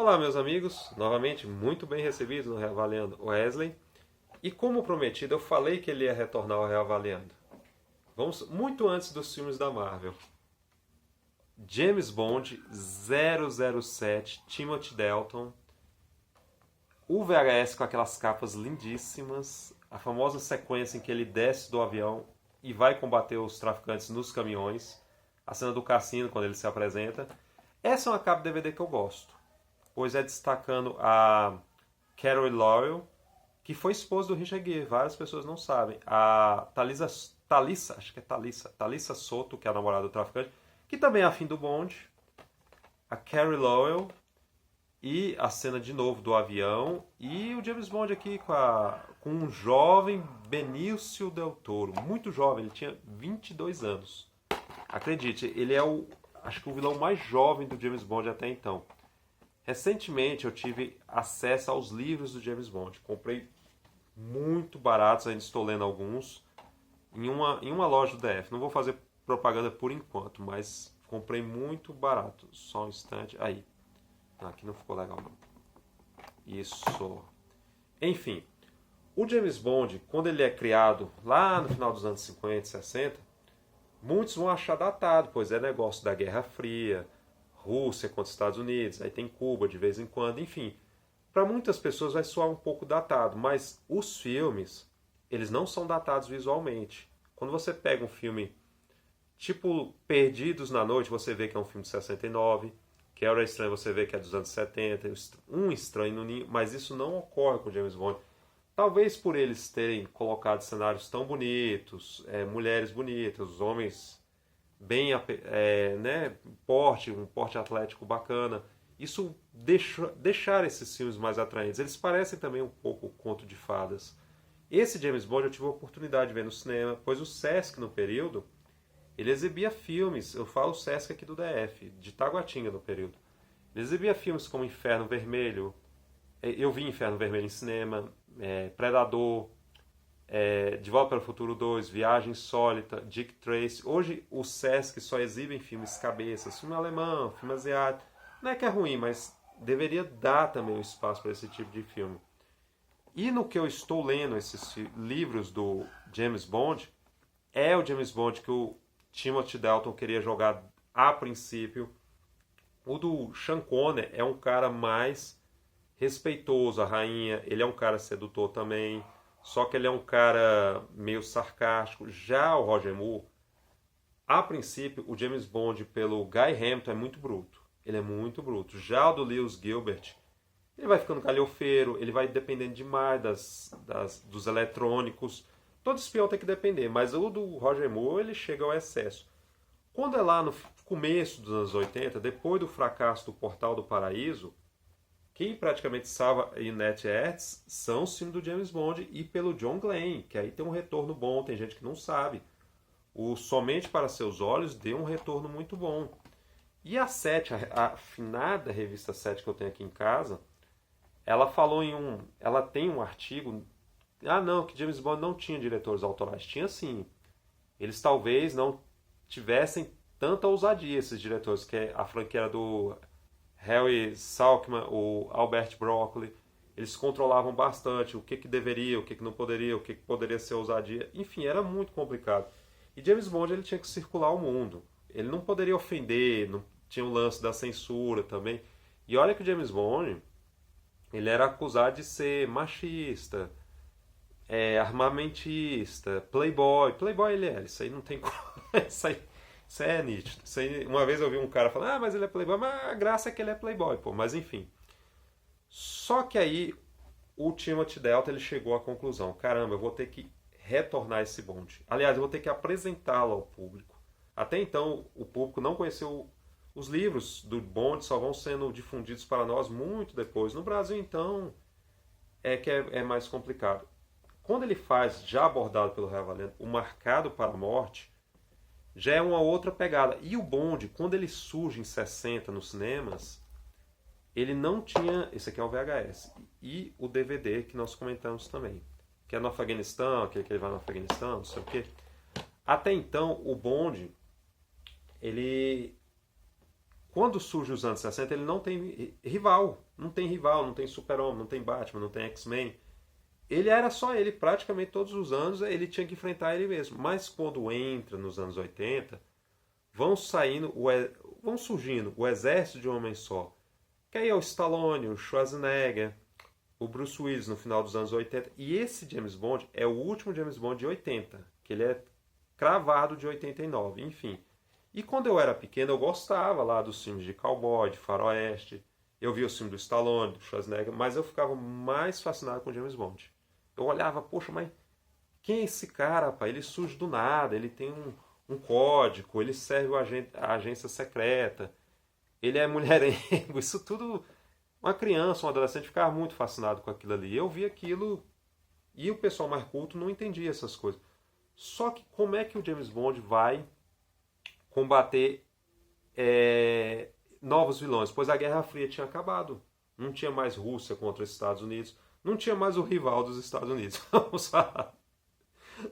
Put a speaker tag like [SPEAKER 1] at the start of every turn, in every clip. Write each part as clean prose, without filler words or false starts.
[SPEAKER 1] Olá, meus amigos, novamente muito bem recebidos no Reavaliando Wesley. E como prometido, eu falei que ele ia retornar ao Reavaliando. Vamos muito antes dos filmes da Marvel. James Bond 007, Timothy Dalton. O VHS com aquelas capas lindíssimas. A famosa sequência em que ele desce do avião e vai combater os traficantes nos caminhões. A cena do cassino, quando ele se apresenta. Essa é uma capa DVD que eu gosto, pois é destacando a Carol Laurel, que foi esposa do Richard Gere, várias pessoas não sabem. A Thalissa Soto, que é a namorada do traficante, que também é afim do Bond. A Carol Laurel e a cena de novo do avião. E o James Bond aqui com um jovem Benício Del Toro, muito jovem, ele tinha 22 anos. Acredite, ele é acho que o vilão mais jovem do James Bond até então. Recentemente eu tive acesso aos livros do James Bond. Comprei muito baratos, ainda estou lendo alguns, em uma loja do DF. Não vou fazer propaganda por enquanto, mas comprei muito barato. Só um instante. Aí. Aqui não ficou legal não. Isso. Enfim, o James Bond, quando ele é criado lá no final dos anos 50 e 60, muitos vão achar datado, pois é negócio da Guerra Fria, Rússia contra os Estados Unidos, aí tem Cuba de vez em quando, enfim. Para muitas pessoas vai soar um pouco datado, mas os filmes, eles não são datados visualmente. Quando você pega um filme tipo Perdidos na Noite, você vê que é um filme de 69, que Era Estranho, você vê que é dos anos 70, Um Estranho no Ninho, mas isso não ocorre com James Bond. Talvez por eles terem colocado cenários tão bonitos, mulheres bonitas, homens bem, né, um porte atlético bacana. Isso deixar esses filmes mais atraentes. Eles parecem também um pouco conto de fadas. Esse James Bond eu tive a oportunidade de ver no cinema, pois o Sesc no período, ele exibia filmes, eu falo Sesc aqui do DF, de Taguatinga no período. Ele exibia filmes como Inferno Vermelho, eu vi Inferno Vermelho em cinema, Predador, De Volta para o Futuro 2, Viagem Insólita, Dick Tracy. Hoje o Sesc só exibe filmes cabeças, filme alemão, filme asiático. Não é que é ruim, mas deveria dar também o espaço para esse tipo de filme. E no que eu estou lendo esses livros do James Bond, é o James Bond que o Timothy Dalton queria jogar a princípio. O do Sean Connery é um cara mais respeitoso, a rainha, ele é um cara sedutor também, só que ele é um cara meio sarcástico. Já o Roger Moore, a princípio, o James Bond pelo Guy Hampton é muito bruto. Ele é muito bruto. Já o do Lewis Gilbert, ele vai ficando galhofeiro, ele vai dependendo demais dos eletrônicos. Todo espião tem que depender, mas o do Roger Moore, ele chega ao excesso. Quando é lá no começo dos anos 80, depois do fracasso do Portal do Paraíso, quem praticamente salva a United Arts são os filmes do James Bond e pelo John Glenn, que aí tem um retorno bom, tem gente que não sabe. O Somente para Seus Olhos deu um retorno muito bom. E a 7, a afinada revista 7 que eu tenho aqui em casa, ela falou ela tem um artigo, não, que James Bond não tinha diretores autorais. Tinha sim. Eles talvez não tivessem tanta ousadia, esses diretores, que é a franquia era do Harry Salkman, o Albert Broccoli. Eles controlavam bastante o que deveria, o que não poderia, o que poderia ser ousadia. Enfim, era muito complicado. E James Bond ele tinha que circular o mundo. Ele não poderia ofender, não tinha o lance da censura também. E olha que o James Bond, ele era acusado de ser machista, armamentista, playboy. Playboy ele é, isso aí não tem como. Isso é nítido. Uma vez eu vi um cara falando, mas ele é playboy, mas a graça é que ele é playboy, pô. Mas enfim. Só que aí o Timothy Dalton ele chegou à conclusão, caramba, eu vou ter que retornar esse Bond. Aliás, eu vou ter que apresentá-lo ao público. Até então, o público não conheceu os livros do Bond, só vão sendo difundidos para nós muito depois. No Brasil, então, é mais complicado. Quando ele faz, já abordado pelo Reavaliando, o Marcado para a Morte, já é uma outra pegada. E o Bond, quando ele surge em 60 nos cinemas, ele não tinha... Esse aqui é o VHS. E o DVD que nós comentamos também. Que é no Afeganistão, aquele que ele vai no Afeganistão, não sei o quê. Até então, o Bond, ele... Quando surge os anos 60, ele não tem rival. Não tem rival, não tem Super-Homem, não tem Batman, não tem X-Men. Ele era só ele, praticamente todos os anos ele tinha que enfrentar ele mesmo. Mas quando entra nos anos 80, vão surgindo o exército de um homem só. Que aí é o Stallone, o Schwarzenegger, o Bruce Willis no final dos anos 80. E esse James Bond é o último James Bond de 80, que ele é cravado de 89, enfim. E quando eu era pequeno eu gostava lá dos filmes de cowboy, de faroeste. Eu via o filme do Stallone, do Schwarzenegger, mas eu ficava mais fascinado com James Bond. Eu olhava, poxa, mas quem é esse cara, rapaz? Ele surge do nada, ele tem um código, ele serve a agência secreta, ele é mulherengo, isso tudo. Uma criança, um adolescente ficava muito fascinado com aquilo ali. Eu vi aquilo e o pessoal mais culto não entendia essas coisas. Só que como é que o James Bond vai combater novos vilões? Pois a Guerra Fria tinha acabado. Não tinha mais Rússia contra os Estados Unidos. Não tinha mais o rival dos Estados Unidos. Vamos falar.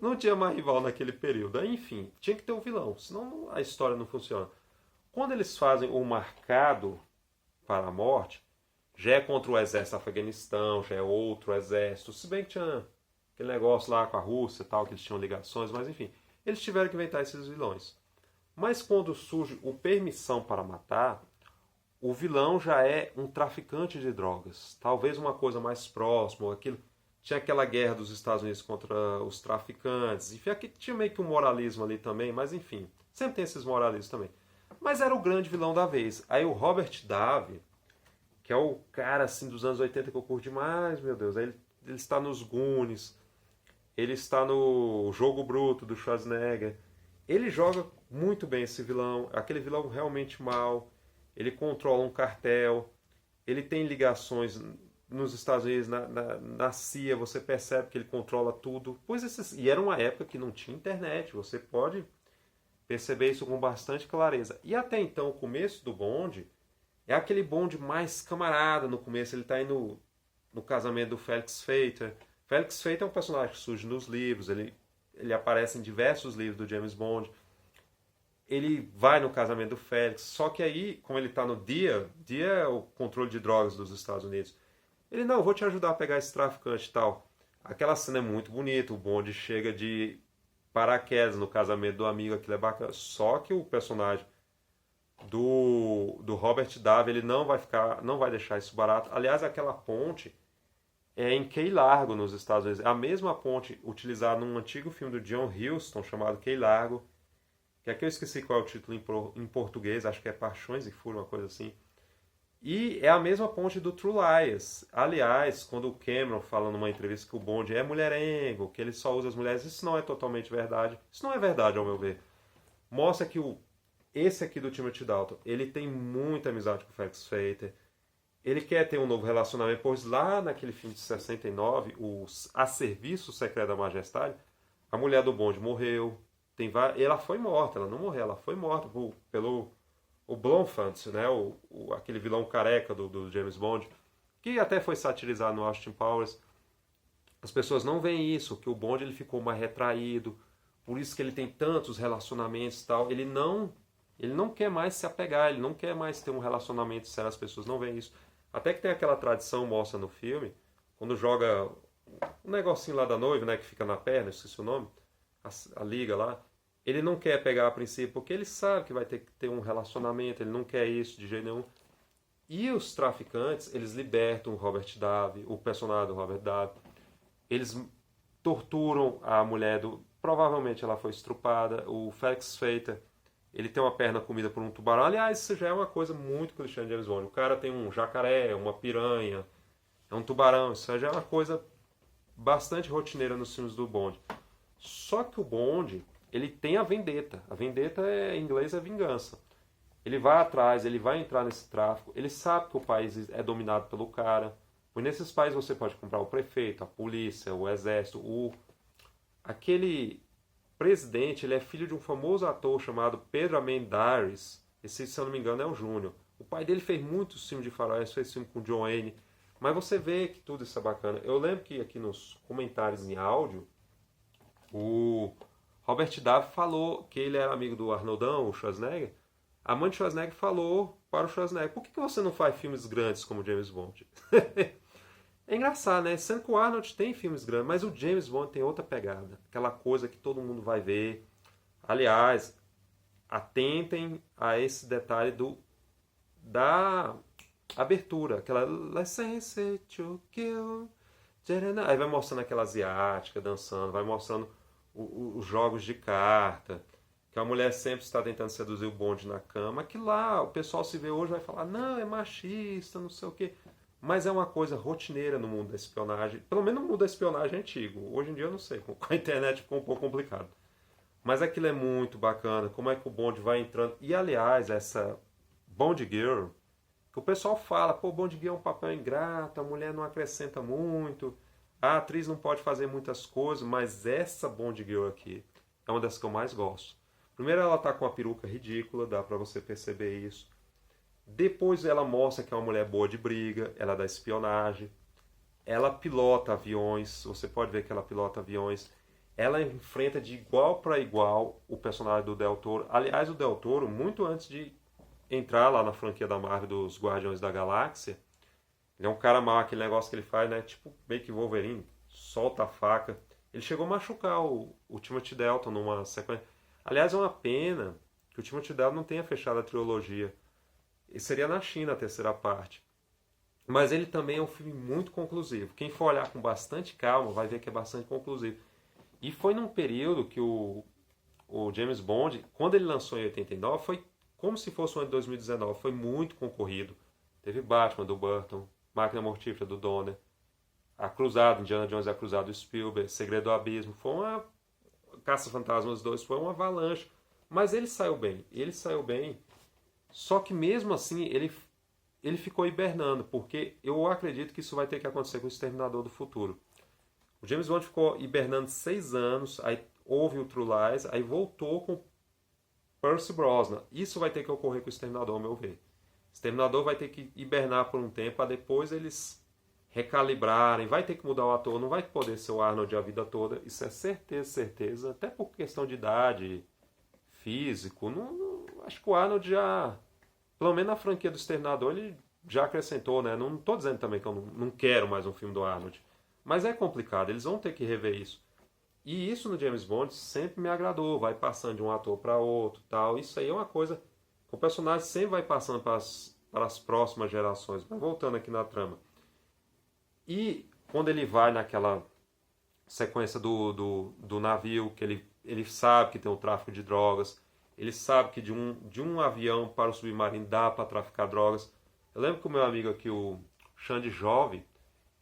[SPEAKER 1] Não tinha mais rival naquele período. Enfim, tinha que ter um vilão, senão a história não funciona. Quando eles fazem o Marcado para a Morte, já é contra o exército do Afeganistão, já é outro exército. Se bem que tinha aquele negócio lá com a Rússia e tal, que eles tinham ligações, mas enfim, eles tiveram que inventar esses vilões. Mas quando surge o Permissão para Matar, o vilão já é um traficante de drogas. Talvez uma coisa mais próxima, aquilo. Tinha aquela guerra dos Estados Unidos contra os traficantes. Enfim, aqui tinha meio que um moralismo ali também, mas enfim, sempre tem esses moralismos também. Mas era o grande vilão da vez. Aí o Robert Davi, que é o cara assim dos anos 80 que eu curto demais, meu Deus. Aí ele está nos Goonies, ele está no Jogo Bruto do Schwarzenegger. Ele joga muito bem esse vilão, aquele vilão realmente mau. Ele controla um cartel, ele tem ligações nos Estados Unidos, na CIA, você percebe que ele controla tudo. E era uma época que não tinha internet, você pode perceber isso com bastante clareza. E até então, o começo do Bond é aquele Bond mais camarada no começo. Ele está aí no casamento do Felix Leiter. Felix Leiter é um personagem que surge nos livros, ele aparece em diversos livros do James Bond. Ele vai no casamento do Félix, só que aí, como ele está no DIA é o controle de drogas dos Estados Unidos, ele, não, vou te ajudar a pegar esse traficante e tal. Aquela cena é muito bonita, o Bond chega de paraquedas no casamento do amigo, aquilo é bacana, só que o personagem do Robert Davi, ele não vai deixar isso barato. Aliás, aquela ponte é em Key Largo, nos Estados Unidos, é a mesma ponte utilizada num antigo filme do John Huston, chamado Key Largo, que aqui eu esqueci qual é o título em português, acho que é Paixões e Fúria, uma coisa assim. E é a mesma ponte do True Lies. Aliás, quando o Cameron fala numa entrevista que o Bond é mulherengo, que ele só usa as mulheres, isso não é totalmente verdade. Isso não é verdade, ao meu ver. Mostra que esse aqui do Timothy Dalton, ele tem muita amizade com o Felix Leiter. Ele quer ter um novo relacionamento, pois lá naquele filme de 69, A Serviço Secreto da Majestade, a mulher do Bond morreu. Ela foi morta, ela não morreu, ela foi morta pelo o Blofeld, né? Aquele vilão careca do James Bond, que até foi satirizado no Austin Powers. As pessoas não veem isso, que o Bond ele ficou mais retraído, por isso que ele tem tantos relacionamentos e tal. Ele não quer mais se apegar, ele não quer mais ter um relacionamento sério, as pessoas não veem isso. Até que tem aquela tradição, mostra no filme, quando joga um negocinho lá da noiva, né, que fica na perna, esqueci o nome, a liga lá, ele não quer pegar a princípio, porque ele sabe que vai ter que ter um relacionamento, ele não quer isso de jeito nenhum. E os traficantes, eles libertam o Robert Davi, o personagem do Robert Davi, eles torturam a mulher provavelmente ela foi estrupada, o Felix Leiter, ele tem uma perna comida por um tubarão. Aliás, isso já é uma coisa muito clichê de James Bond. O cara tem um jacaré, uma piranha, é um tubarão, isso já é uma coisa bastante rotineira nos filmes do Bond. Só que o Bond, ele tem a vendetta. A vendetta em inglês é vingança. Ele vai atrás, ele vai entrar nesse tráfico, ele sabe que o país é dominado pelo cara. Pois nesses países você pode comprar o prefeito, a polícia, o exército, aquele presidente, ele é filho de um famoso ator chamado Pedro Amendáriz. Esse, se eu não me engano, é o Júnior. O pai dele fez muitos filmes de faroeste, fez filme com John Wayne. Mas você vê que tudo isso é bacana. Eu lembro que aqui nos comentários em áudio, o Robert Davi falou que ele era amigo do Arnoldão, o Schwarzenegger, A mãe de Schwarzenegger falou para o Schwarzenegger: por que você não faz filmes grandes como James Bond? É engraçado, né? Sendo que o Arnold tem filmes grandes, mas o James Bond tem outra pegada. Aquela coisa que todo mundo vai ver. Aliás, atentem a esse detalhe da abertura. Aquela License to Kill. Aí vai mostrando aquela asiática dançando, vai mostrando os jogos de carta, que a mulher sempre está tentando seduzir o Bond na cama, que lá o pessoal se vê hoje vai falar, não, é machista, não sei o quê. Mas é uma coisa rotineira no mundo da espionagem, pelo menos no mundo da espionagem antigo. Hoje em dia eu não sei, com a internet ficou um pouco complicado. Mas aquilo é muito bacana, como é que o Bond vai entrando. E aliás, essa Bond Girl, que o pessoal fala, pô, Bond Girl é um papel ingrato, a mulher não acrescenta muito, a atriz não pode fazer muitas coisas, mas essa Bond Girl aqui é uma das que eu mais gosto. Primeiro ela tá com uma peruca ridícula, dá pra você perceber isso. Depois ela mostra que é uma mulher boa de briga, ela é da espionagem, ela pilota aviões, você pode ver que ela pilota aviões, ela enfrenta de igual para igual o personagem do Del Toro. Aliás, o Del Toro, muito antes de entrar lá na franquia da Marvel dos Guardiões da Galáxia, ele é um cara mau, aquele negócio que ele faz, né? Tipo meio que Wolverine, solta a faca. Ele chegou a machucar o Timothy Dalton numa sequência. Aliás, é uma pena que o Timothy Dalton não tenha fechado a trilogia. E seria na China a terceira parte. Mas ele também é um filme muito conclusivo. Quem for olhar com bastante calma vai ver que é bastante conclusivo. E foi num período que o James Bond, quando ele lançou em 89, foi como se fosse o ano de 2019. Foi muito concorrido. Teve Batman do Burton, Máquina Mortífera do Donner, A Cruzada, Indiana Jones e a Cruzada do Spielberg, Segredo do Abismo. Foi uma Caça-Fantasmas 2, foi uma avalanche. Mas ele saiu bem. Ele saiu bem. Só que mesmo assim ele ficou hibernando, porque eu acredito que isso vai ter que acontecer com o Exterminador do Futuro. O James Bond ficou hibernando 6 anos, aí houve o True Lies, aí voltou com Percy Brosnan. Isso vai ter que ocorrer com o Exterminador, ao meu ver. O Exterminador vai ter que hibernar por um tempo, para depois eles recalibrarem, vai ter que mudar o ator, não vai poder ser o Arnold a vida toda, isso é certeza, certeza, até por questão de idade, físico, acho que o Arnold já, pelo menos na franquia do Exterminador, ele já acrescentou, né? Não estou dizendo também que eu não quero mais um filme do Arnold. Mas é complicado, eles vão ter que rever isso. E isso no James Bond sempre me agradou, vai passando de um ator para outro, tal. Isso aí é uma coisa que o personagem sempre vai passando para as próximas gerações. Mas voltando aqui na trama. E quando ele vai naquela sequência do navio, que ele sabe que tem o tráfico de drogas, ele sabe que de um avião para o submarino dá para traficar drogas. Eu lembro que o meu amigo aqui, o Xande Jovem,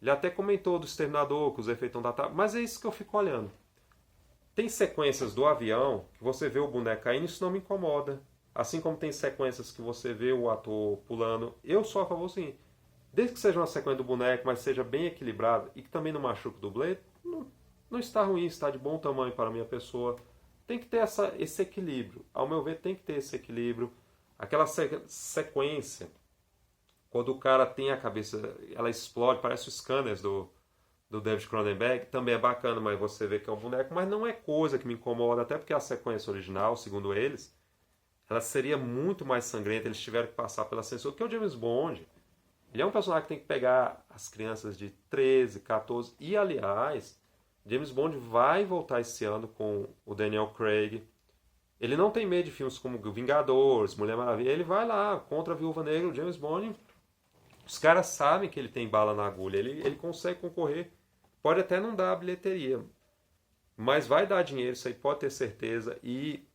[SPEAKER 1] ele até comentou do Exterminador, que os efeitos não datados, mas é isso que eu fico olhando. Tem sequências do avião que você vê o boneco caindo, isso não me incomoda. Assim como tem sequências que você vê o ator pulando. Eu sou a favor, sim. Desde que seja uma sequência do boneco, mas seja bem equilibrada e que também não machuque o dublê, não está ruim, está de bom tamanho para a minha pessoa. Tem que ter esse equilíbrio. Ao meu ver, tem que ter esse equilíbrio. Aquela sequência, quando o cara tem a cabeça, ela explode, parece os scanners do David Cronenberg, também é bacana, mas você vê que é um boneco, mas não é coisa que me incomoda, até porque a sequência original, segundo eles, ela seria muito mais sangrenta, eles tiveram que passar pela censura, porque o James Bond, ele é um personagem que tem que pegar as crianças de 13, 14, e aliás, James Bond vai voltar esse ano com o Daniel Craig. Ele não tem medo de filmes como Vingadores, Mulher Maravilha, ele vai lá contra a Viúva Negra, o James Bond. Os caras sabem que ele tem bala na agulha, ele consegue concorrer. Pode até não dar a bilheteria, mas vai dar dinheiro, isso aí pode ter certeza. E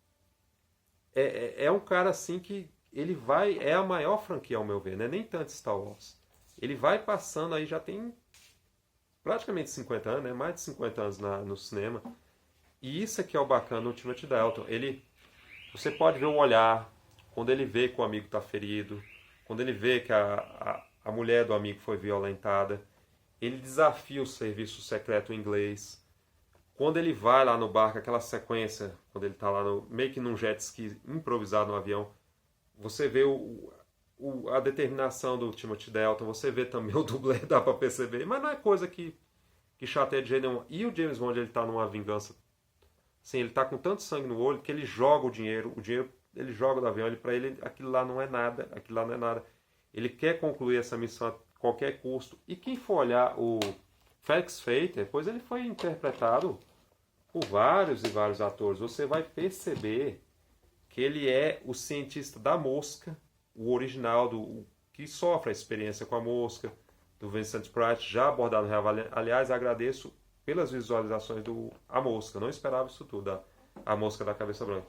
[SPEAKER 1] é um cara assim que ele vai, é a maior franquia ao meu ver, né? Nem tanto Star Wars. Ele vai passando aí, já tem praticamente 50 anos, né? Mais de 50 anos no cinema. E isso aqui é o bacana no Timothy Dalton. Você pode ver o olhar, quando ele vê que o amigo está ferido, quando ele vê que a mulher do amigo foi violentada, ele desafia o serviço secreto inglês. Quando ele vai lá no barco, aquela sequência, quando ele está lá meio que num jet ski improvisado no avião, você vê a determinação do Timothy Dalton, você vê também o dublê, dá para perceber, mas não é coisa que chateia de jeito nenhum. E o James Bond, ele está numa vingança, assim, ele está com tanto sangue no olho que ele joga o dinheiro ele joga do avião, para ele aquilo lá não é nada, aquilo lá não é nada. Ele quer concluir essa missão a qualquer custo. E quem for olhar o Felix Leiter, depois ele foi interpretado por vários e vários atores. Você vai perceber que ele é o cientista da mosca, o original, o que sofre a experiência com a mosca, do Vincent Price, já abordado no Reavaliando. Aliás, agradeço pelas visualizações do A Mosca, não esperava isso tudo, a Mosca da Cabeça Branca.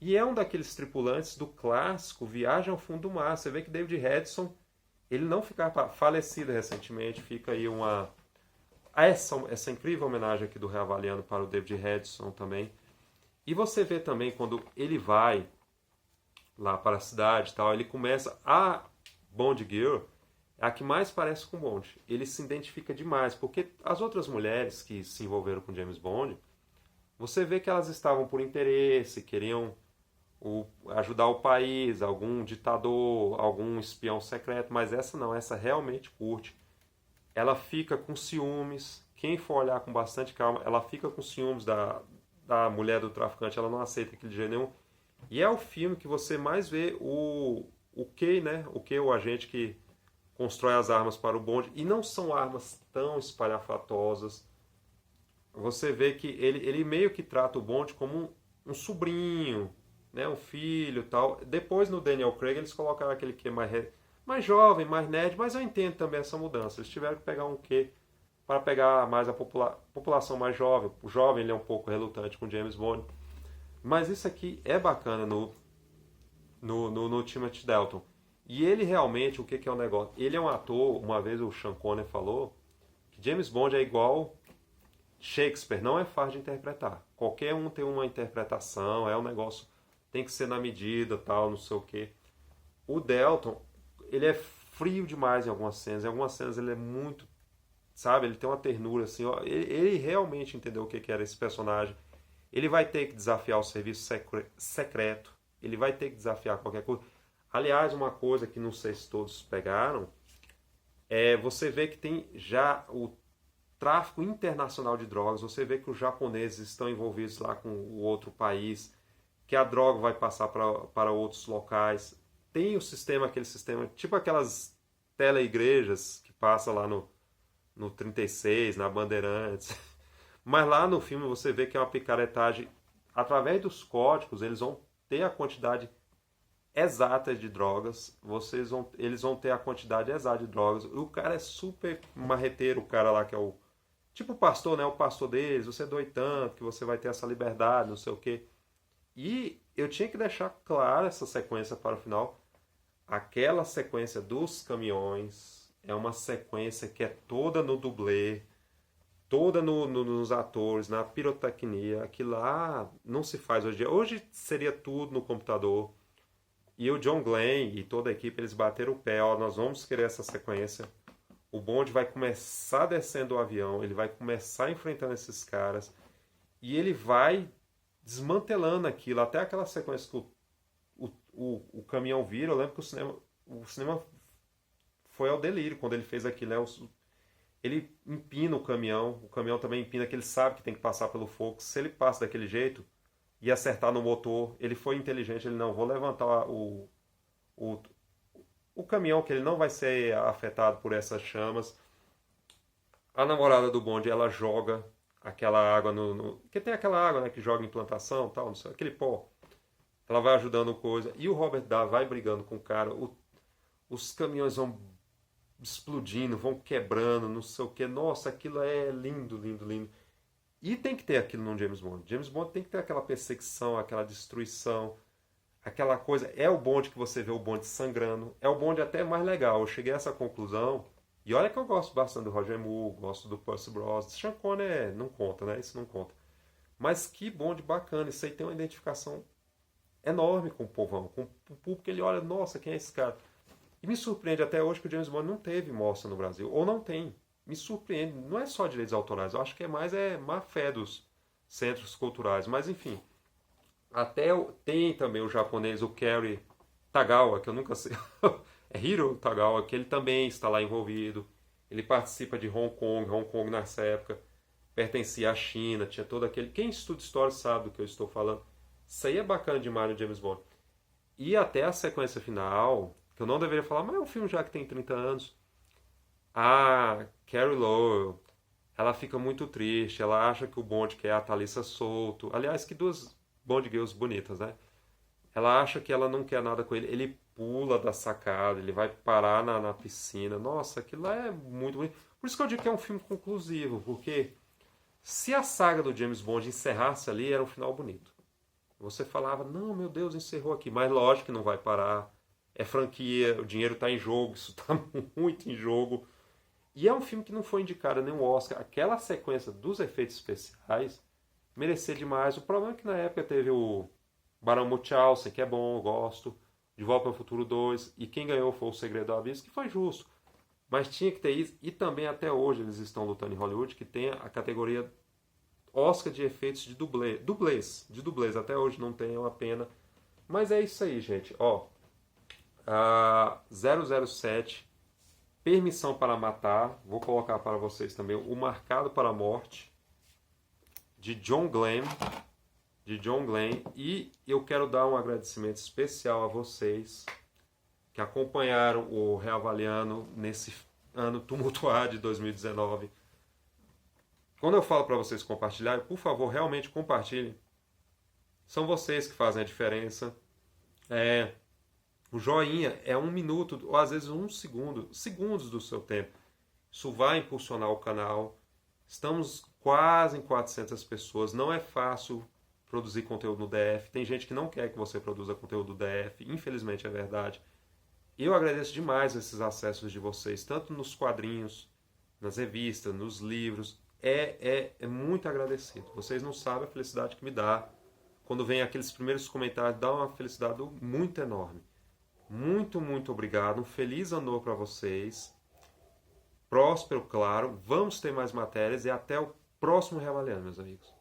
[SPEAKER 1] E é um daqueles tripulantes do clássico Viagem ao Fundo do Mar. Você vê que David Hedson, ele não fica falecido recentemente, fica aí essa incrível homenagem aqui do Reavaliando para o David Hedson também. E você vê também quando ele vai lá para a cidade e tal, ele começa a Bond Girl, é a que mais parece com Bond. Ele se identifica demais, porque as outras mulheres que se envolveram com James Bond, você vê que elas estavam por interesse, queriam ajudar o país, algum ditador, algum espião secreto, mas essa não, essa realmente curte. Ela fica com ciúmes, quem for olhar com bastante calma, ela fica com ciúmes da mulher do traficante, ela não aceita aquele de jeito nenhum. E é o filme que você mais vê o Kay, né? O Kay, o agente que constrói as armas para o Bond, e não são armas tão espalhafatosas. Você vê que ele meio que trata o Bond como um sobrinho, né? Um filho e tal. Depois no Daniel Craig eles colocaram aquele Kay mais jovem, mais nerd, mas eu entendo também essa mudança. Eles tiveram que pegar um Kay para pegar mais a população mais jovem. O jovem ele é um pouco relutante com James Bond. Mas isso aqui é bacana no Timothy Dalton. E ele realmente, o que é o negócio? Ele é um ator, uma vez o Sean Connery falou, que James Bond é igual Shakespeare, não é fácil de interpretar. Qualquer um tem uma interpretação, é um negócio, tem que ser na medida, tal, não sei o quê. O Dalton, ele é frio demais em algumas cenas ele é muito, sabe, ele tem uma ternura assim, ó, ele realmente entendeu o que era esse personagem. Ele vai ter que desafiar o serviço secreto, ele vai ter que desafiar qualquer coisa. Aliás, uma coisa que não sei se todos pegaram, você vê que tem já o tráfico internacional de drogas, você vê que os japoneses estão envolvidos lá com o outro país, que a droga vai passar para outros locais. Tem o sistema, aquele sistema, tipo aquelas teleigrejas que passa lá no 36, na Bandeirantes. Mas lá no filme você vê que é uma picaretagem. Através dos códigos, eles vão ter a quantidade exata de drogas. Eles vão ter a quantidade exata de drogas. O cara é super marreteiro, o cara lá que é o tipo o pastor, né? O pastor deles. Você doe tanto que você vai ter essa liberdade, não sei o quê. E eu tinha que deixar clara essa sequência para o final. Aquela sequência dos caminhões é uma sequência que é toda no dublê, toda nos atores, na pirotecnia. Aquilo lá não se faz hoje em dia. Hoje seria tudo no computador. E o John Glenn e toda a equipe, eles bateram o pé. Ó, nós vamos querer essa sequência. O Bond vai começar descendo o avião, ele vai começar enfrentando esses caras. E ele vai desmantelando aquilo. Até aquela sequência que o caminhão vira. Eu lembro que o cinema foi ao delírio quando ele fez aquilo, né? Ele empina o caminhão também empina, que ele sabe que tem que passar pelo fogo. Se ele passa daquele jeito e acertar no motor, ele foi inteligente, ele não, vou levantar o caminhão, que ele não vai ser afetado por essas chamas. A namorada do Bond, ela joga aquela água que tem aquela água, né, que joga em plantação, tal, não sei, aquele pó. Ela vai ajudando coisa. E o Robert Davi vai brigando com o cara. Os caminhões vão explodindo, vão quebrando, não sei o que. Nossa, aquilo é lindo, lindo, lindo. E tem que ter aquilo no James Bond. James Bond tem que ter aquela perseguição, aquela destruição, aquela coisa. É o Bond que você vê o Bond sangrando. É o Bond até mais legal. Eu cheguei a essa conclusão. E olha que eu gosto bastante do Roger Moore, gosto do Percy Brosnan. Sean Connery não conta, né? Isso não conta. Mas que Bond bacana. Isso aí tem uma identificação enorme com o povão, com o público. Ele olha, nossa, quem é esse cara? E me surpreende até hoje que o James Bond não teve mostra no Brasil. Ou não tem. Me surpreende. Não é só direitos autorais. Eu acho que é mais má fé dos centros culturais. Mas, enfim. Tem também o japonês, o Cary Tagawa, que eu nunca sei. É Hiro Tagawa, que ele também está lá envolvido. Ele participa de Hong Kong. Hong Kong, nessa época, pertencia à China. Tinha todo aquele... Quem estuda história sabe do que eu estou falando. Isso aí é bacana demais no James Bond. E até a sequência final, que eu não deveria falar, mas é um filme já que tem 30 anos. A Carrie Lowell, ela fica muito triste, ela acha que o Bond quer a Thalissa Solto. Aliás, que duas Bond Girls bonitas, né? Ela acha que ela não quer nada com ele. Ele pula da sacada, ele vai parar na piscina. Nossa, aquilo lá é muito bonito. Por isso que eu digo que é um filme conclusivo, porque se a saga do James Bond encerrasse ali, era um final bonito. Você falava, não, meu Deus, encerrou aqui. Mas lógico que não vai parar. É franquia, o dinheiro está em jogo, isso está muito em jogo. E é um filme que não foi indicado a nenhum Oscar. Aquela sequência dos efeitos especiais merecia demais. O problema é que na época teve o Barão Munchausen, que é bom, eu gosto. De Volta para o Futuro 2. E quem ganhou foi O Segredo do Abismo, que foi justo. Mas tinha que ter isso. E também até hoje eles estão lutando em Hollywood, que tem a categoria Oscar de efeitos de dublê. De dublês. Até hoje não tem, é uma pena. Mas é isso aí, gente. Ó, 007, Permissão para Matar. Vou colocar para vocês também O Marcado para a Morte, de John Glenn. E eu quero dar um agradecimento especial a vocês que acompanharam o Reavaliando nesse ano tumultuado de 2019. Quando eu falo para vocês compartilharem, por favor, realmente compartilhem. São vocês que fazem a diferença. O joinha é 1 minuto, ou às vezes 1 segundo, segundos do seu tempo. Isso vai impulsionar o canal. Estamos quase em 400 pessoas. Não é fácil produzir conteúdo no DF. Tem gente que não quer que você produza conteúdo no DF. Infelizmente é verdade. Eu agradeço demais esses acessos de vocês, tanto nos quadrinhos, nas revistas, nos livros. É muito agradecido. Vocês não sabem a felicidade que me dá. Quando vem aqueles primeiros comentários, dá uma felicidade muito enorme. Muito, muito obrigado. Um feliz ano novo para vocês. Próspero, claro. Vamos ter mais matérias e até o próximo Reavaliando, meus amigos.